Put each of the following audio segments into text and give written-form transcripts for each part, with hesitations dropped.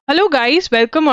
Hello guys, welcome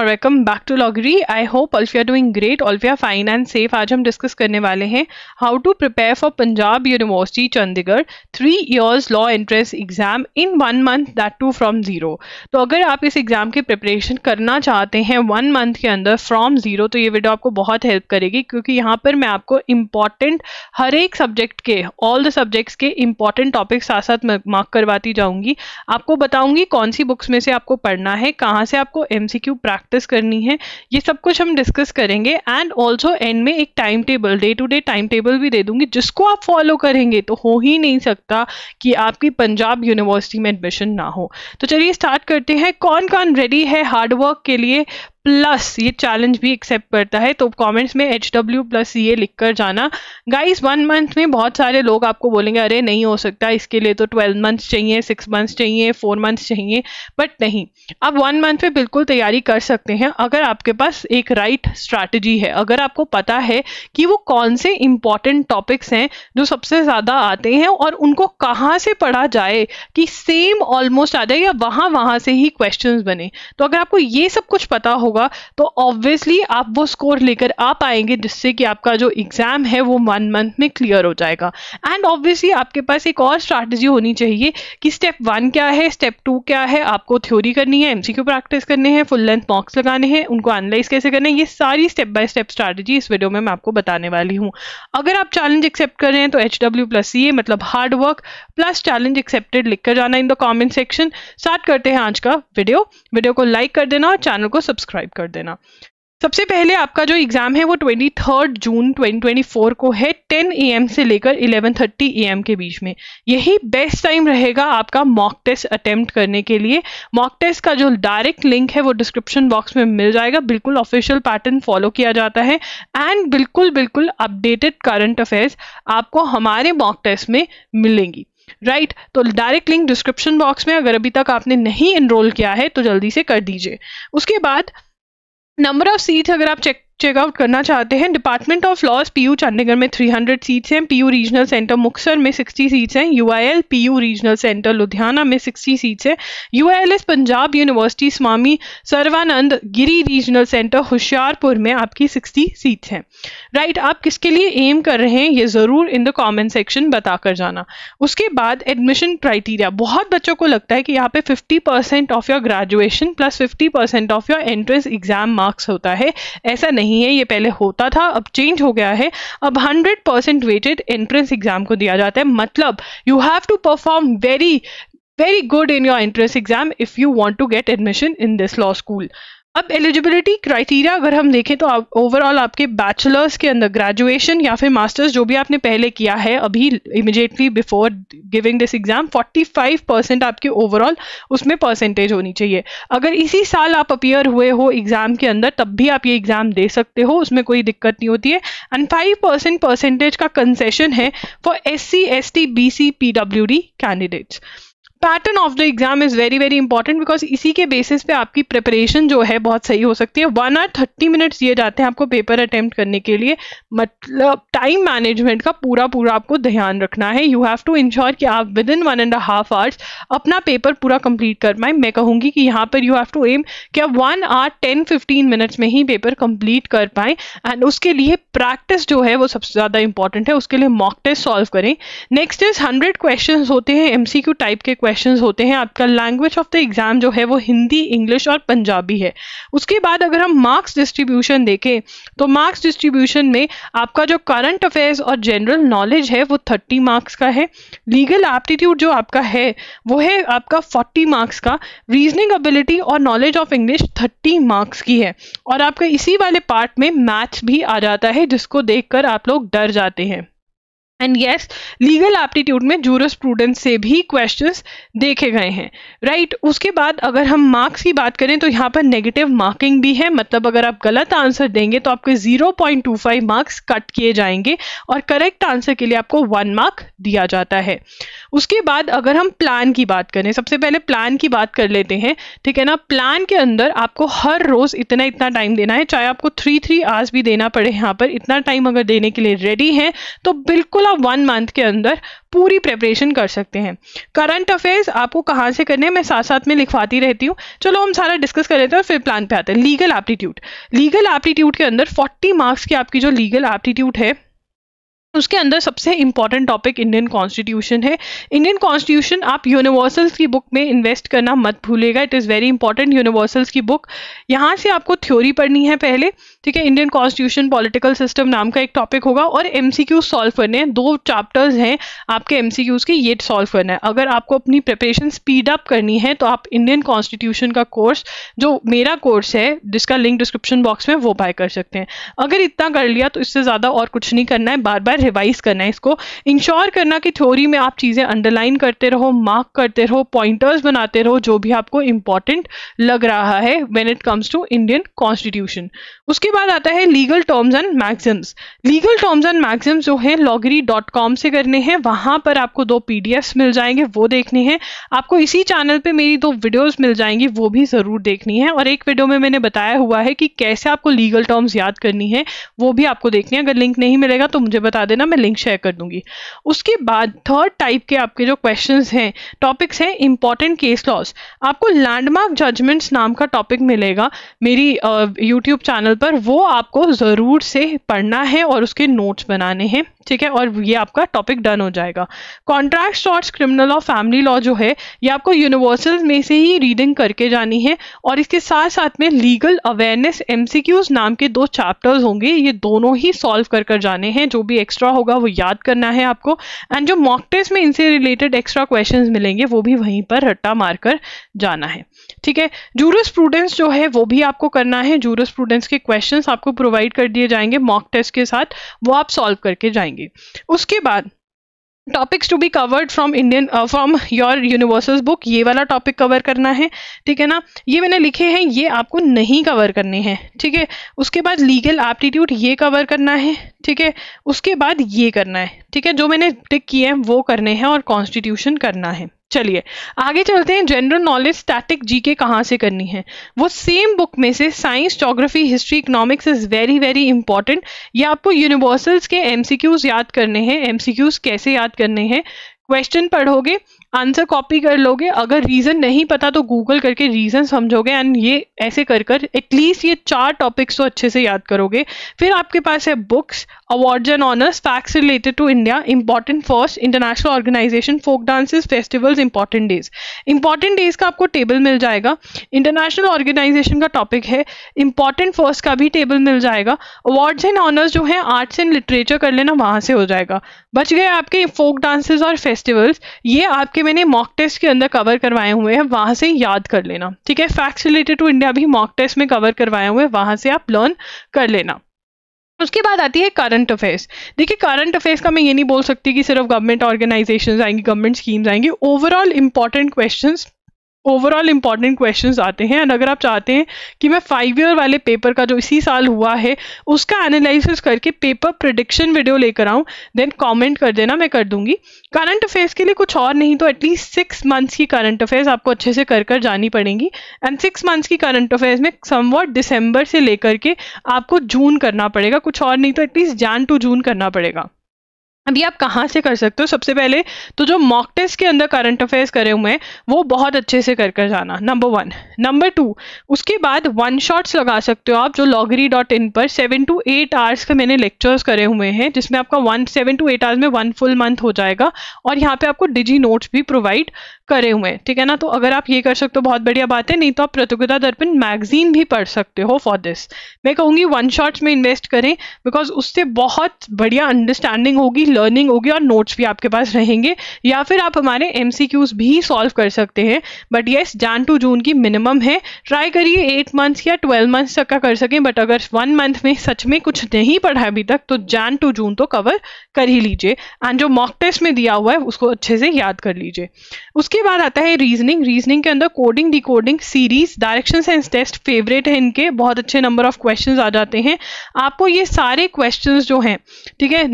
back to Loggery. I hope all of you are doing great, all of you are fine and safe. आज हम discuss करने वाले हैं how to prepare for Punjab university Chandigarh 3 years law entrance exam in 1 month, that too from zero. तो अगर आप इस exam की प्रिपरेशन करना चाहते हैं 1 month के अंदर फ्रॉम जीरो, तो ये वीडियो आपको बहुत हेल्प करेगी, क्योंकि यहाँ पर मैं आपको इम्पॉर्टेंट हर एक सब्जेक्ट के, ऑल द सब्जेक्ट्स के इम्पॉर्टेंट टॉपिक साथ साथ मार्क करवाती जाऊंगी। आपको बताऊंगी कौन सी बुक्स में से आपको पढ़ना है, कहाँ से आपको एमसीक्यू प्रैक्टिस करनी है, ये सब कुछ हम डिस्कस करेंगे। एंड ऑल्सो एंड में एक time table, day to day time table भी दे दूंगी, जिसको आप फॉलो करेंगे तो हो ही नहीं सकता कि आपकी पंजाब यूनिवर्सिटी में एडमिशन ना हो। तो चलिए स्टार्ट करते हैं। कौन कौन रेडी है हार्डवर्क के लिए, प्लस ये चैलेंज भी एक्सेप्ट करता है? तो कमेंट्स में HW+CA लिख कर जाना। गाइस 1 month में बहुत सारे लोग आपको बोलेंगे अरे नहीं हो सकता, इसके लिए तो 12 months चाहिए, 6 months चाहिए, 4 months चाहिए, बट नहीं, आप 1 month में बिल्कुल तैयारी कर सकते हैं अगर आपके पास एक राइट स्ट्रैटेजी है। अगर आपको पता है कि वो कौन से इंपॉर्टेंट टॉपिक्स हैं जो सबसे ज़्यादा आते हैं और उनको कहाँ से पढ़ा जाए कि सेम ऑलमोस्ट आ जाए या वहाँ से ही क्वेश्चंस बने। तो अगर आपको ये सब कुछ पता होगा तो ऑब्वियसली आप वो स्कोर लेकर आ पाएंगे, जिससे कि आपका जो एग्जाम है वो 1 month में क्लियर हो जाएगा। एंड ऑब्वियसली आपके पास एक और स्ट्रैटेजी होनी चाहिए कि स्टेप 1 क्या है, स्टेप 2 क्या है। आपको थ्योरी करनी है, एमसीक्यू प्रैक्टिस करने हैं, फुल लेंथ मॉक्स लगाने हैं, उनको एनालाइज कैसे करना है, ये सारी स्टेप बाय स्टेप स्ट्रैटेजी इस वीडियो में मैं आपको बताने वाली हूँ। अगर आप चैलेंज एक्सेप्ट कर रहे हैं तो HW+CA मतलब hard work plus challenge accepted लिखकर जाना in the comment section. Start करते हैं आज का वीडियो को लाइक कर देना और चैनल को सब्सक्राइब कर देना। सबसे पहले आपका जो एग्जाम है वो 23 जून 2024 को है, 10 AM से लेकर 11:30 AM के बीच में। यही बेस्ट टाइम रहेगा आपका मॉक टेस्ट अटेम्प्ट करने के लिए। मॉक टेस्ट का जो डायरेक्ट लिंक है वो डिस्क्रिप्शन बॉक्स में मिल जाएगा। बिल्कुल ऑफिशियल पैटर्न फॉलो किया जाता है एंड बिल्कुल अपडेटेड करंट अफेयर्स आपको हमारे मॉक टेस्ट में मिलेंगी। राइट, तो डायरेक्ट लिंक डिस्क्रिप्शन बॉक्स में, अगर अभी तक आपने नहीं एनरोल किया है तो जल्दी से कर दीजिए। उसके बाद नंबर ऑफ सीट्स अगर आप चेकआउट करना चाहते हैं, department of laws PU Chandigarh में 300 सीट्स हैं, PU रीजनल सेंटर मुक्तसर में 60 सीट्स हैं, UIL PU regional centre Ludhiana में 60 सीट्स हैं, UILS पंजाब यूनिवर्सिटी स्वामी सर्वानंद गिरी रीजनल सेंटर होशियारपुर में आपकी 60 सीट्स हैं। राइट, आप किसके लिए एम कर रहे हैं ये ज़रूर इन द कॉमेंट सेक्शन बताकर जाना। उसके बाद एडमिशन क्राइटेरिया, बहुत बच्चों को लगता है कि यहाँ पे 50% of your graduation plus 50% of your entrance exam marks होता है। ऐसा नहीं है, ये पहले होता था, अब चेंज हो गया है। अब 100% वेटेड एंट्रेंस एग्जाम को दिया जाता है। मतलब you have to perform very good in your entrance exam if you want to get admission in this law school. अब एलिजिबिलिटी क्राइटेरिया अगर हम देखें तो ओवरऑल आपके बैचलर्स के अंदर ग्रेजुएशन या फिर मास्टर्स जो भी आपने पहले किया है अभी immediately before giving this exam, 45% आपके ओवरऑल उसमें परसेंटेज होनी चाहिए। अगर इसी साल आप अपीयर हुए हो एग्जाम के अंदर तब भी आप ये एग्जाम दे सकते हो, उसमें कोई दिक्कत नहीं होती है। एंड 5% परसेंटेज का कंसेशन है for SC ST BC PWD candidates. Pattern of the exam is very important, because इसी के बेसिस पे आपकी प्रिपरेशन जो है बहुत सही हो सकती है। 1 hour 30 minutes दिए जाते हैं आपको पेपर अटेम्प्ट करने के लिए। मतलब टाइम मैनेजमेंट का पूरा आपको ध्यान रखना है। यू हैव टू इंश्योर कि आप विदिन 1.5 hours अपना पेपर पूरा कंप्लीट कर पाए। मैं कहूँगी कि यहाँ पर यू हैव टू एम कि आप 1 hour 10-15 minutes में ही पेपर कंप्लीट कर पाएँ। एंड उसके लिए प्रैक्टिस जो है वो सबसे ज़्यादा इंपॉर्टेंट है। उसके लिए मॉक टेस्ट सॉल्व करें। नेक्स्ट इज 100 क्वेश्चन होते हैं, MCQ टाइप के क्वेश्चंस होते हैं। आपका लैंग्वेज ऑफ द एग्जाम जो है वो हिंदी, इंग्लिश और पंजाबी है। उसके बाद अगर हम मार्क्स डिस्ट्रीब्यूशन देखें तो मार्क्स डिस्ट्रीब्यूशन में आपका जो करंट अफेयर्स और जनरल नॉलेज है वो 30 मार्क्स का है। लीगल एप्टीट्यूड जो आपका है वो है आपका 40 मार्क्स का। रीजनिंग एबिलिटी और नॉलेज ऑफ इंग्लिश 30 मार्क्स की है। और आपका इसी वाले पार्ट में मैथ्स भी आ जाता है, जिसको देखकर आप लोग डर जाते हैं। एंड यस, लीगल एप्टीट्यूड में जूरिस्प्रूडेंस से भी क्वेश्चंस देखे गए हैं। राइट, उसके बाद अगर हम मार्क्स की बात करें तो यहाँ पर नेगेटिव मार्किंग भी है। मतलब अगर आप गलत आंसर देंगे तो आपके 0.25 मार्क्स कट किए जाएंगे और करेक्ट आंसर के लिए आपको 1 mark दिया जाता है। उसके बाद अगर हम प्लान की बात करें, सबसे पहले प्लान की बात कर लेते हैं, ठीक है ना। प्लान के अंदर आपको हर रोज इतना इतना टाइम देना है, चाहे आपको 3 आवर्स भी देना पड़े यहाँ पर, इतना टाइम अगर देने के लिए रेडी हैं तो बिल्कुल आप 1 मंथ के अंदर पूरी प्रिपरेशन कर सकते हैं। करंट अफेयर्स आपको कहाँ से करने हैं मैं साथ साथ में लिखवाती रहती हूँ। चलो हम सारा डिस्कस कर लेते हैं और फिर प्लान पे आते हैं। लीगल एप्टीट्यूड, लीगल एप्टीट्यूड के अंदर 40 मार्क्स की आपकी जो लीगल एप्टीट्यूड है उसके अंदर सबसे इंपॉर्टेंट टॉपिक इंडियन कॉन्स्टिट्यूशन है। इंडियन कॉन्स्टिट्यूशन आप यूनिवर्सल्स की बुक में इन्वेस्ट करना मत भूलेगा, it is very important. Universals की बुक, यहाँ से आपको थ्योरी पढ़नी है पहले, ठीक है। इंडियन कॉन्स्टिट्यूशन पॉलिटिकल सिस्टम नाम का एक टॉपिक होगा और एमसीक्यूज सॉल्व करने हैं। 2 चैप्टर्स हैं आपके एमसीक्यूज के, ये सॉल्व करना है। अगर आपको अपनी प्रिपरेशन स्पीड अप करनी है तो आप इंडियन कॉन्स्टिट्यूशन का कोर्स, जो मेरा कोर्स है जिसका लिंक डिस्क्रिप्शन बॉक्स में, वो बाय कर सकते हैं। अगर इतना कर लिया तो इससे ज़्यादा और कुछ नहीं करना है, बार बार रिवाइज करना है। इसको इंश्योर करना कि थ्योरी में आप चीजें अंडरलाइन करते रहो, मार्क करते रहो, पॉइंटर्स बनाते रहो, जो भी आपको इंपॉर्टेंट लग रहा है when it comes to Indian constitution. उसके बाद आता है legal terms and maxims. Legal terms and maxims जो है loggery.com से करने हैं, वहां पर आपको 2 PDFs मिल जाएंगे, वो देखने हैं। आपको इसी चैनल पे मेरी 2 वीडियोस मिल जाएंगी, वो भी जरूर देखनी है। और एक वीडियो में मैंने बताया हुआ है कि कैसे आपको लीगल टर्म्स याद करनी है, वो भी आपको देखनी है। अगर लिंक नहीं मिलेगा तो मुझे बता देना, मैं लिंक शेयर कर दूंगी। उसके बाद 3rd टाइप के आपके जो क्वेश्चंस हैं, टॉपिक्स हैं, इंपॉर्टेंट केस लॉस। आपको लैंडमार्क जजमेंट्स नाम का टॉपिक मिलेगा मेरी यूट्यूब चैनल पर, वो आपको जरूर से पढ़ना है और उसके नोट्स बनाने हैं, ठीक है। और ये आपका टॉपिक डन हो जाएगा। Contract torts, criminal law, family law जो है ये आपको यूनिवर्सल्स में से ही रीडिंग करके जानी है। और इसके साथ साथ में लीगल अवेयरनेस एमसीक्यूज नाम के 2 चैप्टर्स होंगे, ये दोनों ही सॉल्व कर जाने हैं। जो भी एक्स्ट्रा होगा वो याद करना है आपको। एंड जो मॉक टेस्ट में इनसे रिलेटेड एक्स्ट्रा क्वेश्चंस मिलेंगे वो भी वहीं पर रट्टा मारकर जाना है, ठीक है। जूरिस्प्रूडेंस जो है वो भी आपको करना है। जूरिस्प्रूडेंस के क्वेश्चंस आपको प्रोवाइड कर दिए जाएंगे मॉक टेस्ट के साथ, वो आप सॉल्व करके जाएंगे। उसके बाद topics to be covered from from your universal's book, ये वाला टॉपिक कवर करना है, ठीक है ना। ये मैंने लिखे हैं, ये आपको नहीं कवर करने हैं, ठीक है। उसके बाद लीगल एप्टीट्यूड ये कवर करना है, ठीक है। उसके बाद ये करना है, ठीक है। जो मैंने टिक किए हैं वो करने हैं और कॉन्स्टिट्यूशन करना है। चलिए आगे चलते हैं। जनरल नॉलेज, स्टैटिक, जीके कहाँ से करनी है, वो सेम बुक में से science, geography, history, economics is very very important. ये आपको यूनिवर्सल्स के एमसीक्यूज याद करने हैं। एमसीक्यूज कैसे याद करने हैं, क्वेश्चन पढ़ोगे, आंसर कॉपी कर लोगे, अगर रीजन नहीं पता तो गूगल करके रीजन समझोगे, एंड ये ऐसे कर कर एटलीस्ट ये 4 टॉपिक्स तो अच्छे से याद करोगे। फिर आपके पास है books, awards and honours, facts related to India, important first, international organisation, folk dances, festivals, important days. Important days का आपको टेबल मिल जाएगा, इंटरनेशनल ऑर्गेनाइजेशन का टॉपिक है, इंपॉर्टेंट फर्स्ट का भी टेबल मिल जाएगा। अवार्ड्स एंड ऑनर्स जो है आर्ट्स एंड लिटरेचर कर लेना, वहां से हो जाएगा। बच गए आपके फोक डांसेस और फेस्टिवल्स, ये आपके मैंने मॉक टेस्ट के अंदर कवर करवाए हुए हैं, वहां से याद कर लेना, ठीक है। फैक्ट्स रिलेटेड टू इंडिया भी मॉक टेस्ट में कवर करवाए हुए हैं, वहां से आप लर्न कर लेना। उसके बाद आती है करंट अफेयर्स। देखिए करंट अफेयर्स का मैं ये नहीं बोल सकती कि सिर्फ गवर्नमेंट ऑर्गेनाइजेशंस आएंगी, गवर्नमेंट स्कीम्स आएंगी। ओवरऑल इंपॉर्टेंट क्वेश्चंस आते हैं। एंड अगर आप चाहते हैं कि मैं 5 ईयर वाले पेपर का जो इसी साल हुआ है उसका एनालिसिस करके पेपर प्रेडिक्शन वीडियो लेकर आऊं, देन कमेंट कर देना, मैं कर दूंगी। करंट अफेयर्स के लिए कुछ और नहीं तो एटलीस्ट 6 मंथ्स की करंट अफेयर्स आपको अच्छे से कर जानी पड़ेंगी। एंड 6 मंथ्स की करंट अफेयर्स में समवॉट दिसंबर से लेकर के आपको जून करना पड़ेगा, कुछ और नहीं तो एटलीस्ट जैन टू जून करना पड़ेगा। अभी आप कहाँ से कर सकते हो, सबसे पहले तो जो मॉक टेस्ट के अंदर करंट अफेयर्स करे हुए हैं वो बहुत अच्छे से कर जाना, नंबर 1। नंबर 2, उसके बाद 1 शॉट्स लगा सकते हो आप, जो loggery.in पर 7 to 8 आवर्स के मैंने लेक्चर्स करे हुए हैं, जिसमें आपका 7 to 8 आवर्स में 1 फुल मंथ हो जाएगा। और यहाँ पे आपको डिजी नोट्स भी प्रोवाइड करे हुए हैं, ठीक है ना। तो अगर आप ये कर सकते हो बहुत बढ़िया बात है, नहीं तो आप प्रतियोगिता दर्पण मैगजीन भी पढ़ सकते हो फॉर दिस। मैं कहूँगी 1 शॉट्स में इन्वेस्ट करें, बिकॉज उससे बहुत बढ़िया अंडरस्टैंडिंग होगी, लर्निंग होगी और नोट्स भी आपके पास रहेंगे। या फिर आप हमारे एमसीक्यूज भी सॉल्व कर सकते हैं, but yes Jan to June की मिनिमम है। ट्राई करिए 8 मंथ्स या 12 मंथ्स तक का कर सकें, बट अगर 1 मंथ में सच में कुछ नहीं पढ़ा अभी तक तो जैन टू जून तो कवर कर ही लीजिए। एंड जो मॉक टेस्ट में दिया हुआ है उसको अच्छे से याद कर लीजिए। उसके बाद आता है रीजनिंग के अंदर coding, decoding, series, direction sense test favourite है इनके, बहुत अच्छे नंबर ऑफ क्वेश्चंस आ जाते हैं। आपको ये सारे क्वेश्चंस जो हैं, ठीक है,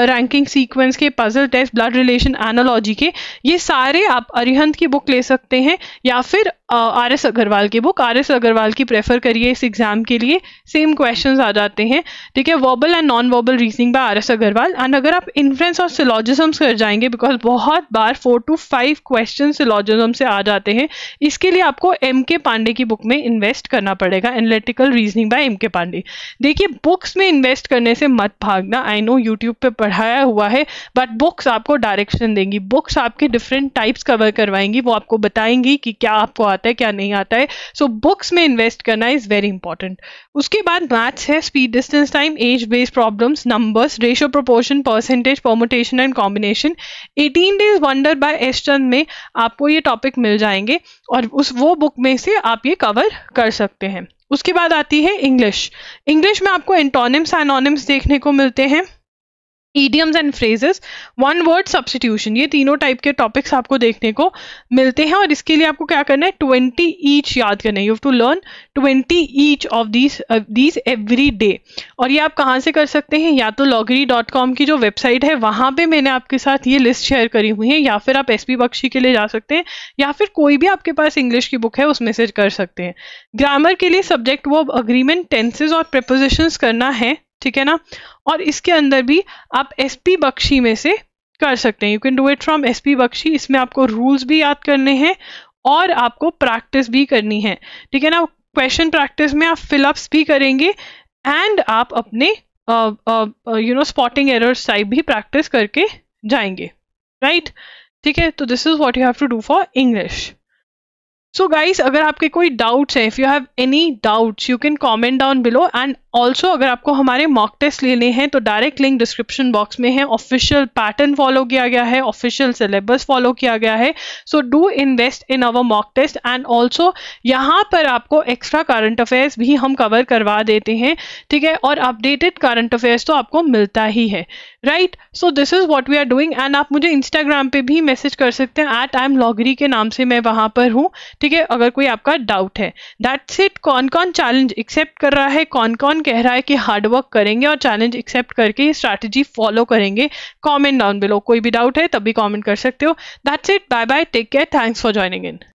रैंकिंग सीक्वेंस के, puzzle test, blood relation analogy के, ये सारे आप अरिहंत की बुक ले सकते हैं या फिर RS अग्रवाल की बुक। RS अग्रवाल की प्रेफर करिए इस एग्जाम के लिए, सेम क्वेश्चंस आ जाते हैं, ठीक है। Verbal and non verbal reasoning by RS Agarwal. And अगर आप इन्फ्रेंस और सिलॉजिज्म्स कर जाएंगे, बिकॉज बहुत बार 4 to 5 क्वेश्चन सिलॉजिज्म से आ जाते हैं, इसके लिए आपको MK पांडे की बुक में इन्वेस्ट करना पड़ेगा, analytical reasoning by MK Pandey. देखिए बुक्स में इन्वेस्ट करने से मत भागना, आई नो यूट्यूब पे पढ़ाया हुआ है, बट बुक्स आपको डायरेक्शन देंगी, बुक्स आपके डिफरेंट टाइप्स कवर करवाएंगी, वो आपको बताएंगी कि क्या आपको आता है क्या नहीं आता है। सो बुक्स में इन्वेस्ट करना इज वेरी इंपॉर्टेंट। उसके बाद मैथ्स है, speed, distance, time, age based problems, numbers, ratio, proportion, percentage, permutation and combination. 18 days wonder by S Chand में आपको ये टॉपिक मिल जाएंगे और वो बुक में से आप ये कवर कर सकते हैं। उसके बाद आती है इंग्लिश। इंग्लिश में आपको एंटोनिम्स, एनोनिम्स देखने को मिलते हैं, idioms and phrases, one word substitution, ये तीनों टाइप के टॉपिक्स आपको देखने को मिलते हैं। और इसके लिए आपको क्या करना है, 20 ईच याद करना है। You have to learn 20 each of these every day. और ये आप कहाँ से कर सकते हैं, या तो loggery.com की जो वेबसाइट है वहाँ पे मैंने आपके साथ ये लिस्ट शेयर करी हुई है, या फिर आप SP बख्शी के लिए जा सकते हैं, या फिर कोई भी आपके पास इंग्लिश की बुक है उसमें से कर सकते हैं। ग्रामर के लिए सब्जेक्ट वर्ब अग्रीमेंट, टेंसेज और प्रीपोजिशंस करना है, ठीक है ना। और इसके अंदर भी आप SP बख्शी में से कर सकते हैं, you can do it from SP Bakshi. इसमें आपको रूल्स भी याद करने हैं और आपको प्रैक्टिस भी करनी है, ठीक है ना। क्वेश्चन प्रैक्टिस में आप फिलअप्स भी करेंगे एंड आप अपने स्पॉटिंग एरर्स टाइप भी प्रैक्टिस करके जाएंगे, राइट, ठीक है। तो this is what you have to do for English. So guys, अगर आपके कोई डाउट्स हैं, if you have any doubts you can comment down below. And also अगर आपको हमारे मॉक टेस्ट लेने हैं तो डायरेक्ट लिंक डिस्क्रिप्शन बॉक्स में है। ऑफिशियल पैटर्न फॉलो किया गया है, ऑफिशियल सिलेबस फॉलो किया गया है। So do invest in our mock test. And also यहाँ पर आपको एक्स्ट्रा करंट अफेयर्स भी हम कवर करवा देते हैं, ठीक है। और अपडेटेड करंट अफेयर्स तो आपको मिलता ही है, right. So this is what we are doing. And आप मुझे इंस्टाग्राम पे भी मैसेज कर सकते हैं, @IamLoggery के नाम से मैं वहां पर हूँ, ठीक है, अगर कोई आपका डाउट है। That's it. कौन कौन चैलेंज एक्सेप्ट कर रहा है, कौन कौन कह रहा है कि हार्डवर्क करेंगे और चैलेंज एक्सेप्ट करके स्ट्रैटेजी फॉलो करेंगे, कमेंट डाउन बिलो। कोई भी डाउट है तब भी कमेंट कर सकते हो। That's it, bye bye, take care, thanks for joining in.